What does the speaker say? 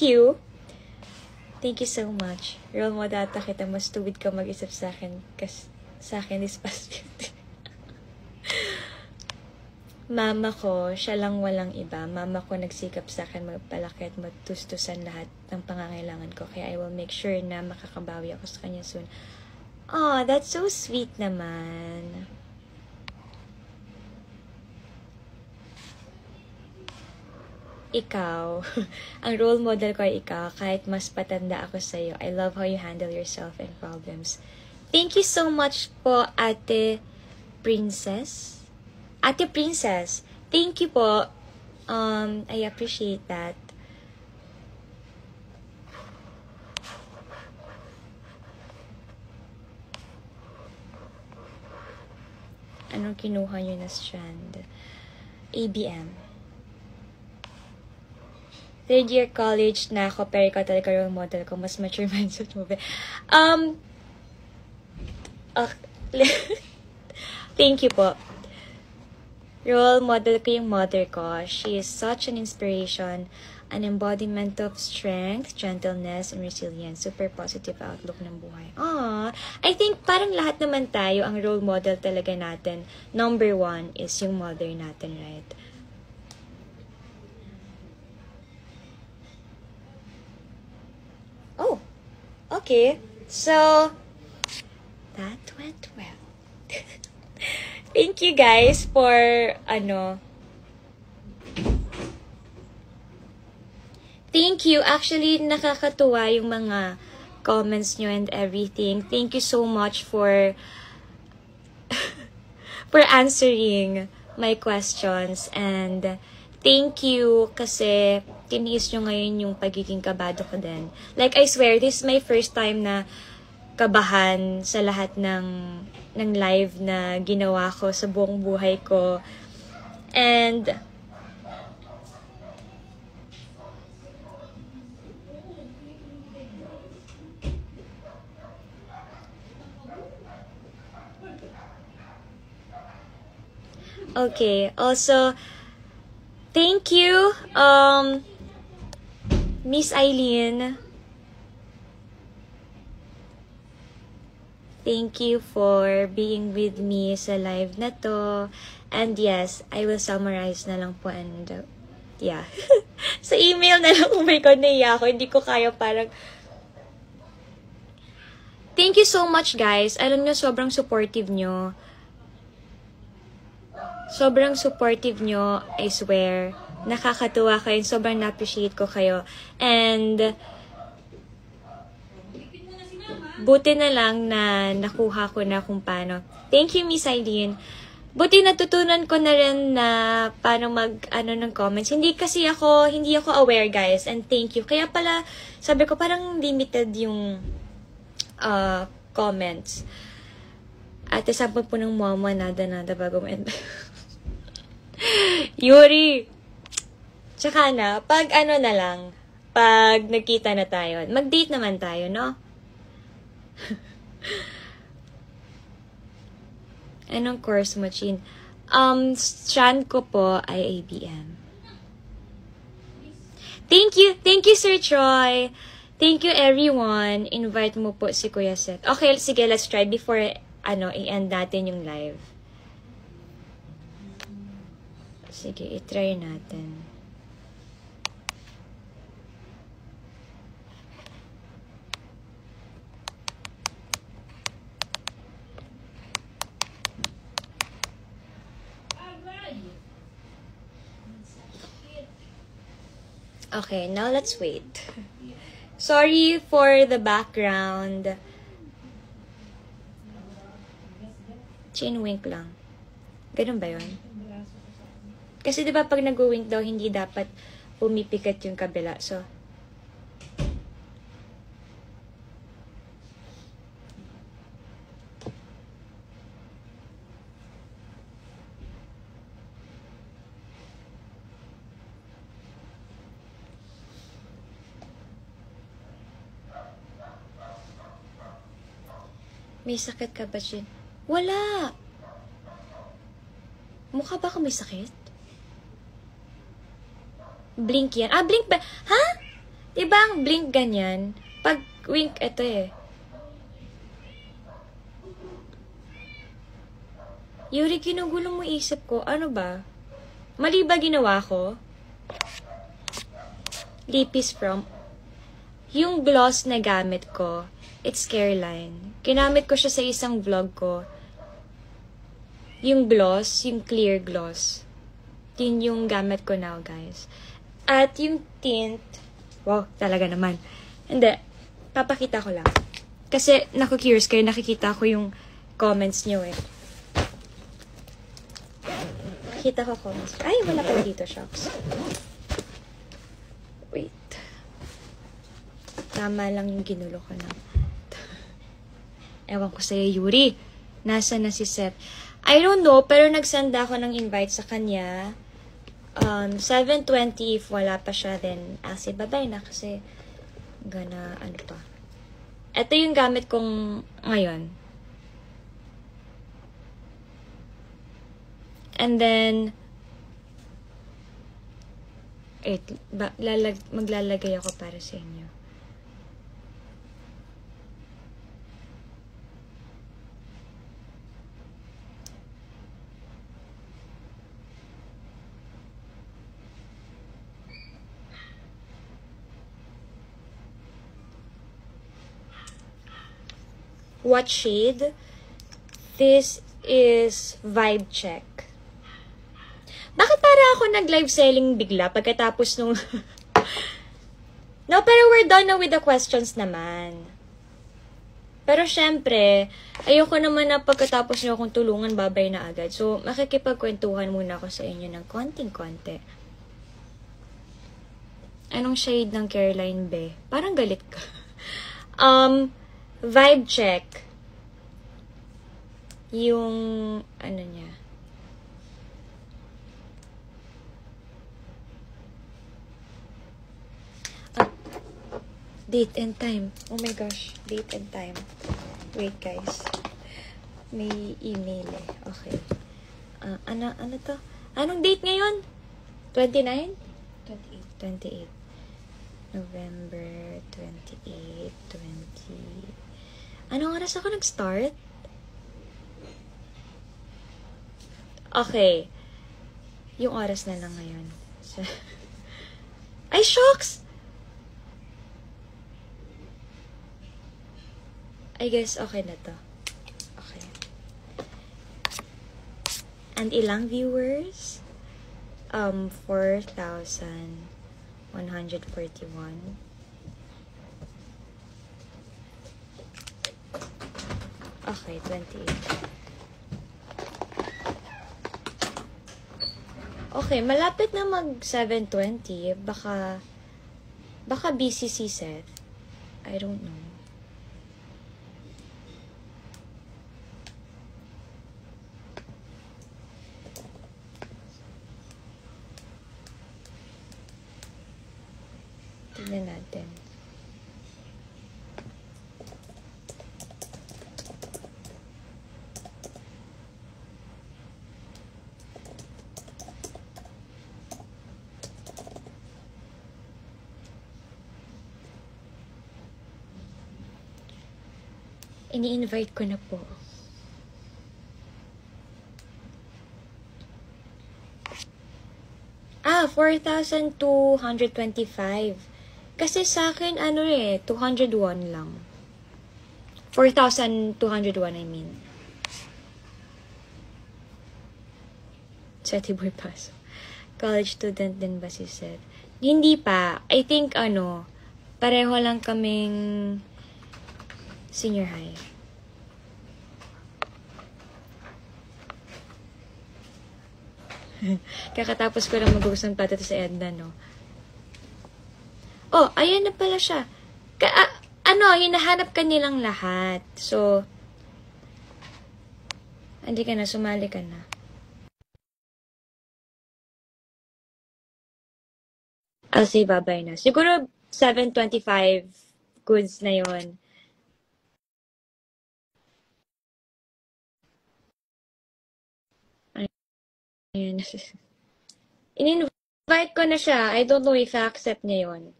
you. Thank you so much. Role model ata kita, mas tuwid ka mag-isip sa akin. Kasi sa akin is past 50. Mama ko, siya lang walang iba. Mama ko nagsikap sa akin magpalaki at matustusan lahat ng pangangailangan ko. Kaya I will make sure na makakabawi ako sa kanya soon. Oh, that's so sweet naman. Ikaw. Ang role model ko ay ikaw. Kahit mas patanda ako sa'yo. I love how you handle yourself and problems. Thank you so much po, Ate Princess. Ate Princess, thank you po. I appreciate that. Anong kinuha nyo na strand? ABM. Third year college na ako, pero ikaw talaga role model ko. Mas mature mindset mo ba? Thank you po. Role model ko yung mother ko. She is such an inspiration, an embodiment of strength, gentleness, and resilience. Super positive outlook ng buhay. Aww. I think parang lahat naman tayo, ang role model talaga natin. Number 1 is yung mother natin, right? Oh, okay. So, that went well. Thank you guys for, thank you. Actually, nakakatuwa yung mga comments nyo and everything. Thank you so much for for answering my questions. And thank you kasi tiniis nyo ngayon yung pagiging kabado ko din. Like, I swear, this is my first time na kabahan sa lahat ng live na ginawa ko sa buong buhay ko. And okay, also thank you Miss Eileen. Thank you for being with me sa live na to. And yes, I will summarize na lang po and yeah. Sa email na lang, oh my God, naiya ako. Hindi ko kaya parang... Thank you so much, guys. Alam nyo, sobrang supportive nyo. Sobrang supportive nyo, I swear. Nakakatuwa kayo. Sobrang na-appreciate ko kayo. And buti na lang na nakuha ko na kung paano. Thank you, Miss Eileen. Buti natutunan ko na rin na paano ng comments. Hindi ako aware, guys. And thank you. Kaya pala, sabi ko parang limited yung comments. At sabi po ng mama, nada bago mo. Yuri! Tsaka na, pag na lang, pag nagkita na tayo, mag-date naman tayo, no? Anong course mo, Chin? Strand ko po ay ABM. Thank you, Sir Troy. Thank you, everyone. Invite mo po si Kuya Seth. Okay, sige, let's try before, i-end natin yung live. Sige, i-try natin. Okay, now let's wait. Sorry for the background. Chin wink lang. Ganun ba yun? Kasi diba pag nag-wink daw, hindi dapat pumipikat yung kabila. So, may sakit ka ba, Chin? Wala! Mukha ba ako may sakit? Blink yan. Blink ba? Ha? Diba ang blink ganyan? Pag wink, ito eh. Yuri, ginugulo mo isip ko. Ano ba? Mali ba ginawa ko? Lipis from... Yung gloss na gamit ko, it's Careline. Ginamit ko siya sa isang vlog ko. Yung gloss, yung clear gloss. Yun yung gamit ko now, guys. At yung tint, wow, talaga naman. Hindi, papakita ko lang. Kasi, naku-curious kayo, nakikita ko yung comments nyo eh. Nakikita ko comments. Ay, wala pa dito, shocks. Wait. Tama lang yung ginulo ko na. Ewan ko sa'yo, Yuri. Nasa na si Seth? I don't know, pero nagsanda ako ng invite sa kanya. 7:20, if wala pa siya, then say bye-bye na kasi ano pa. Ito yung gamit kong ngayon. And then, maglalagay ako para sa inyo. What shade? This is Vibe Check. Bakit para ako nag-live selling bigla pagkatapos nung... No, pero we're done na with the questions naman. Pero syempre, ayoko naman na pagkatapos nyo akong tulungan, babay na agad. So, makikipagkwentuhan muna ako sa inyo ng konting-konti. Anong shade ng Careline, be? Parang galit ka. Vibe Check. Yung, ano niya. Date and time. Oh my gosh. Date and time. Wait, guys. May email eh. Okay. Ano to? Anong date ngayon? 29? 28. November 28, 20. Anong oras ako nag-start? Okay. Yung oras na lang ngayon. Ay, shocks! I guess okay na to. Okay. And ilang viewers? 4,141. Okay, 28. Okay, malapit na mag 7:20. Baka busy si Seth. I don't know. Tignan natin. Ini-invite ko na po. Ah, 4,225. Kasi sa akin, 201 lang. 4,201, I mean. Seti Boy Paso. College student din ba si Seth? Hindi pa. I think, pareho lang kaming senior high. Kakatapos ko lang mag-uusang plato sa Edna, no? Oh, ayan na pala siya. Hinahanap ka nilang lahat. So, hindi ka na, sumali ka na. I'll say bye-bye na. Siguro, 7:25 goods na yon. Ayan. In-invite ko na siya. I don't know if I accept niya yon.